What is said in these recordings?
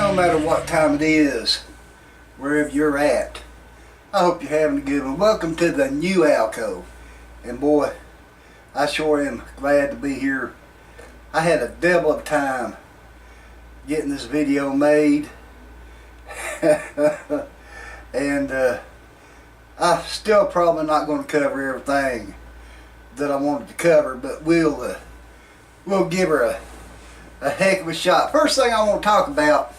no matter what time it is, wherever you're at, I hope you're having a good one. Welcome to the new Alcove. And boy, I sure am glad to be here. I had a devil of a time getting this video made. And I'm still probably not going to cover everything that I wanted to cover, but we'll give her a heck of a shot. First thing I want to talk about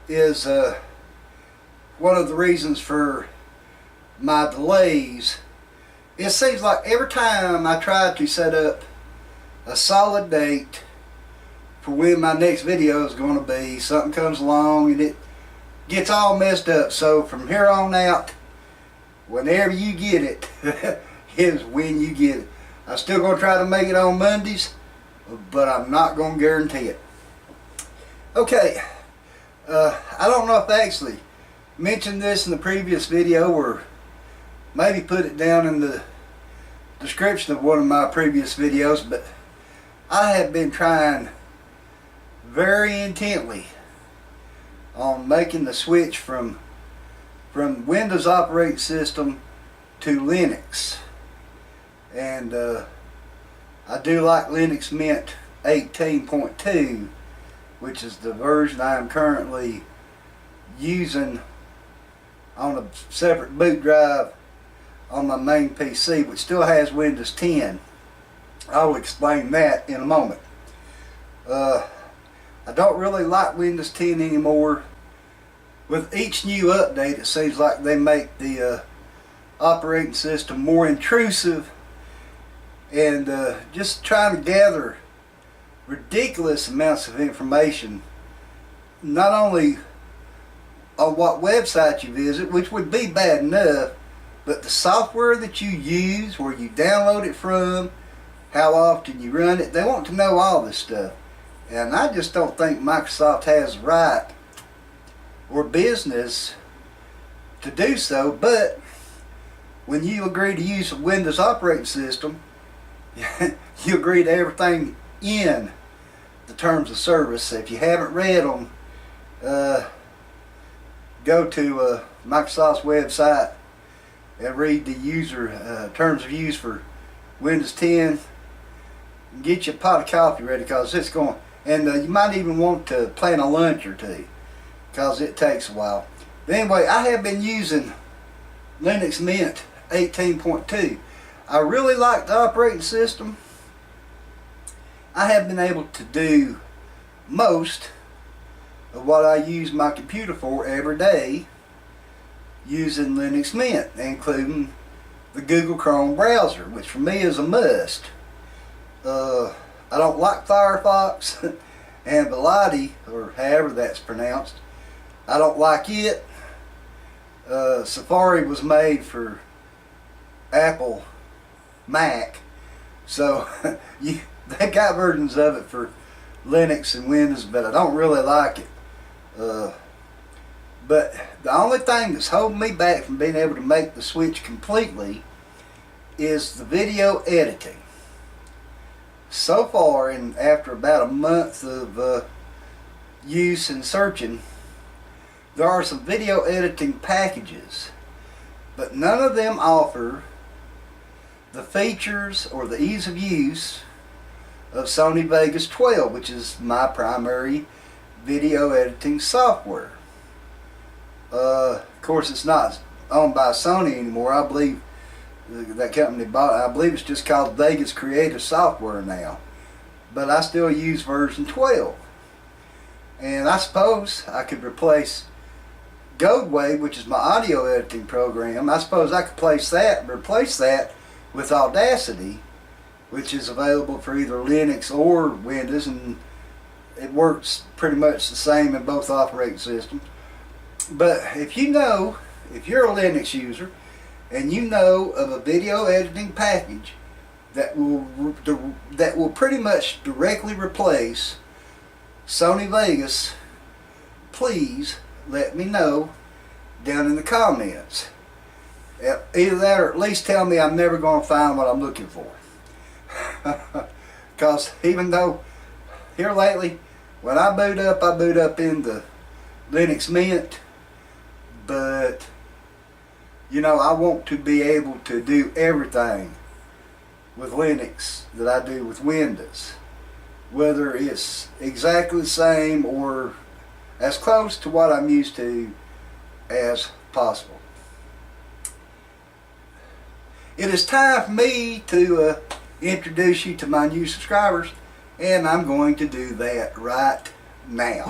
is one of the reasons for my delays. It seems like every time I try to set up a solid date for when my next video is going to be, something comes along and it gets all messed up. So from here on out, whenever you get it is when you get it. I'm still going to try to make it on Mondays, but I'm not going to guarantee it. Okay, I don't know if I actually mentioned this in the previous video, or maybe put it down in the description of one of my previous videos, but I have been trying very intently on making the switch from Windows operating system to Linux. And I do like Linux Mint 18.2, which is the version I am currently using on a separate boot drive on my main PC, which still has Windows 10. I will explain that in a moment. I don't really like Windows 10 anymore. With each new update, it seems like they make the operating system more intrusive, and just trying to gather ridiculous amounts of information, not only on what website you visit, which would be bad enough, but the software that you use, where you download it from, how often you run it. They want to know all this stuff, and I just don't think Microsoft has the right or business to do so. But when you agree to use a Windows operating system, you agree to everything in the terms of service. If you haven't read them, go to Microsoft's website and read the user terms of use for Windows 10. Get you a pot of coffee ready, because it's going, and you might even want to plan a lunch or two, because it takes a while. But anyway, I have been using Linux Mint 18.2. I really like the operating system. I have been able to do most of what I use my computer for every day using Linux Mint, including the Google Chrome browser, which for me is a must. I don't like Firefox and Velati, or however that's pronounced. I don't like it. Safari was made for Apple Mac, so they got versions of it for Linux and Windows, but I don't really like it. But the only thing that's holding me back from being able to make the switch completely is the video editing. So far, and after about a month of use and searching, there are some video editing packages, but none of them offer the features or the ease of use of Sony Vegas 12, which is my primary video editing software. Of course, it's not owned by Sony anymore. I believe that company bought it. I believe it's just called Vegas Creative Software now, but I still use version 12. And I suppose I could replace Goldwave, which is my audio editing program. I suppose I could replace that with Audacity, which is available for either Linux or Windows, and it works pretty much the same in both operating systems. But if you're a Linux user and you know of a video editing package that will pretty much directly replace Sony Vegas, please let me know down in the comments. Either that, or at least tell me I'm never going to find what I'm looking for. Because even though here lately, when I boot up in the Linux Mint, but you know, I want to be able to do everything with Linux that I do with Windows, whether it's exactly the same or as close to what I'm used to as possible. It is time for me to introduce you to my new subscribers, and I'm going to do that right now.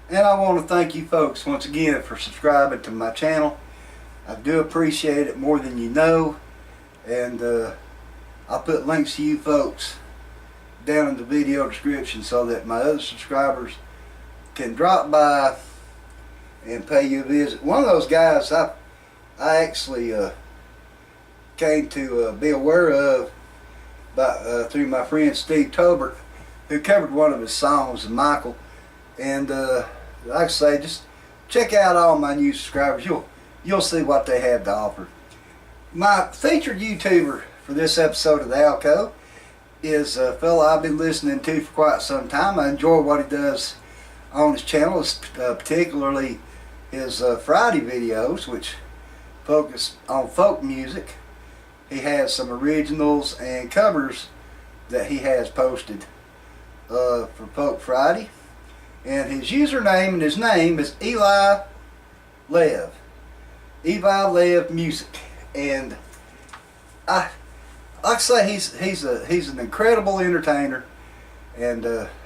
And I want to thank you folks once again for subscribing to my channel. I do appreciate it more than you know, and I'll put links to you folks down in the video description so that my other subscribers can drop by and pay you a visit. One of those guys I actually came to be aware of through my friend Steve Tobert, who covered one of his songs, Michael. And like I say, just check out all my new subscribers. You'll see what they have to offer. My featured YouTuber for this episode of the Alcove is a fellow I've been listening to for quite some time. I enjoy what he does on his channel, particularly his Friday videos, which focus on folk music. He has some originals and covers that he has posted for Folk Friday. And his username and his name is Eli Lev. Eli Lev Music. And like I say, he's an incredible entertainer, and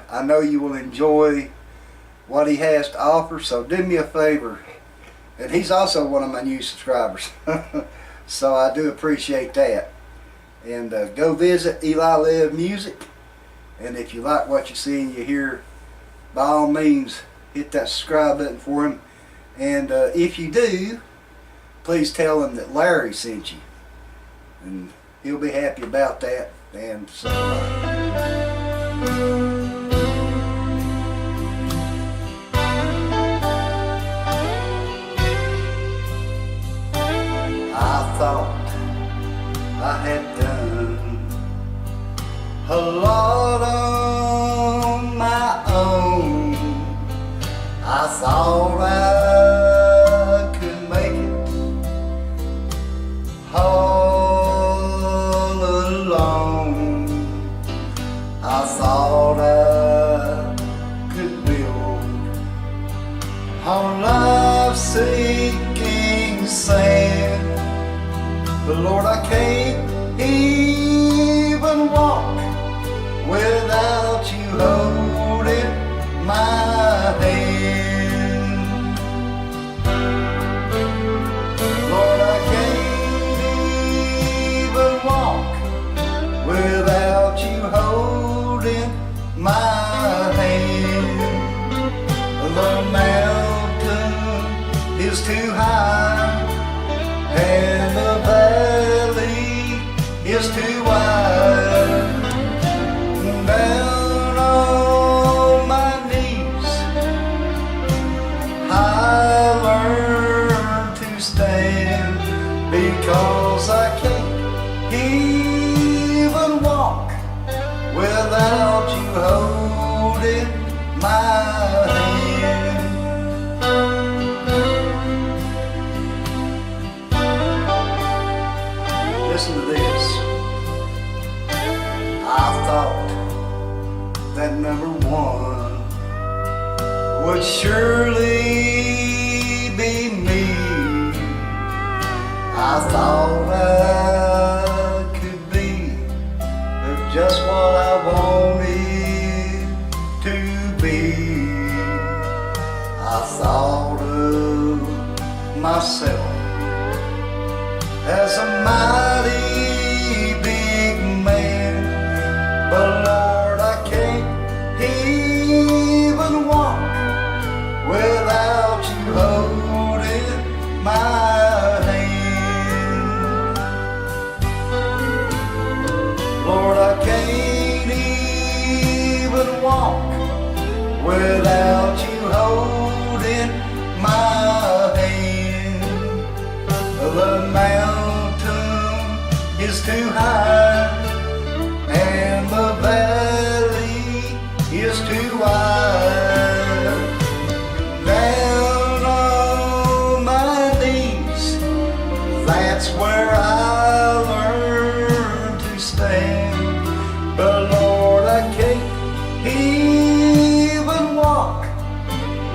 I know you will enjoy what he has to offer. So do me a favor, and he's also one of my new subscribers, so I do appreciate that. And go visit Eli Lev Music, and if you like what you see and you hear, by all means hit that subscribe button for him. And if you do, please tell him that Larry sent you, and he'll be happy about that. And so I thought I had done a lot on my own. I thought I could make it all alone. I thought I could build on life's sinking sand. But Lord, I can't even walk without you holding my hand. Lord, I can't even walk without you holding my hand. The mountain is too high and the valley is too wide. Down on my knees I learned to stand, because I can't even walk without you holding my hand. Listen to this. I thought that number one would surely be me. I thought I could be just what I wanted to be. I thought of myself as a mighty big man, but Lord, I can't even walk without you holding my hand. Lord, I can't even walk without you holding my is too high, and the valley is too wide. Down on my knees, that's where I learned to stand. But Lord, I can't even walk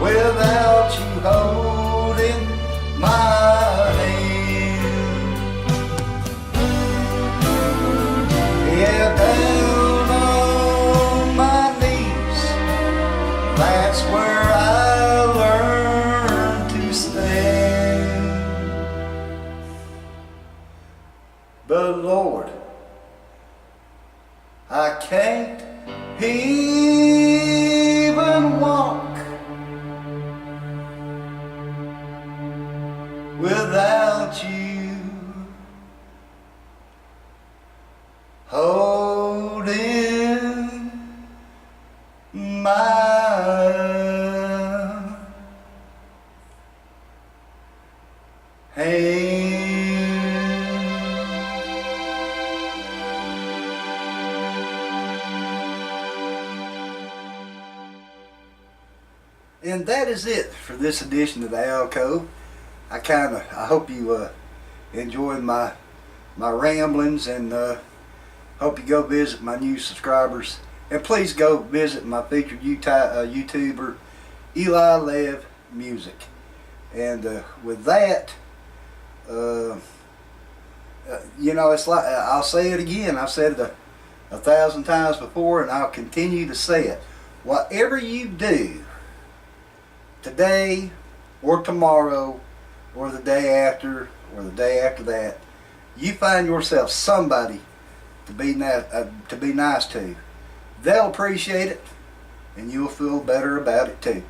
without you holding my hand. Yeah, down on my knees, that's where I learned to stand. But Lord, I can't even walk without you holding my hand. And that is it for this edition of the Alcove. I hope you enjoyed my ramblings, and hope you go visit my new subscribers. And please go visit my featured YouTuber, Eli Lev Music. And with that, you know, it's like, I'll say it again. I've said it a thousand times before, and I'll continue to say it. Whatever you do, today or tomorrow or the day after or the day after that, you find yourself somebody to be nice to. They'll appreciate it, and you'll feel better about it too.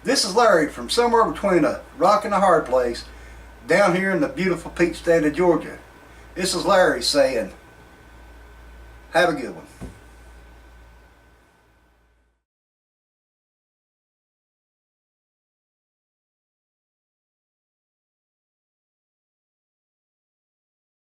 This is Larry from somewhere between a rock and a hard place down here in the beautiful peach state of Georgia. This is Larry saying, have a good one.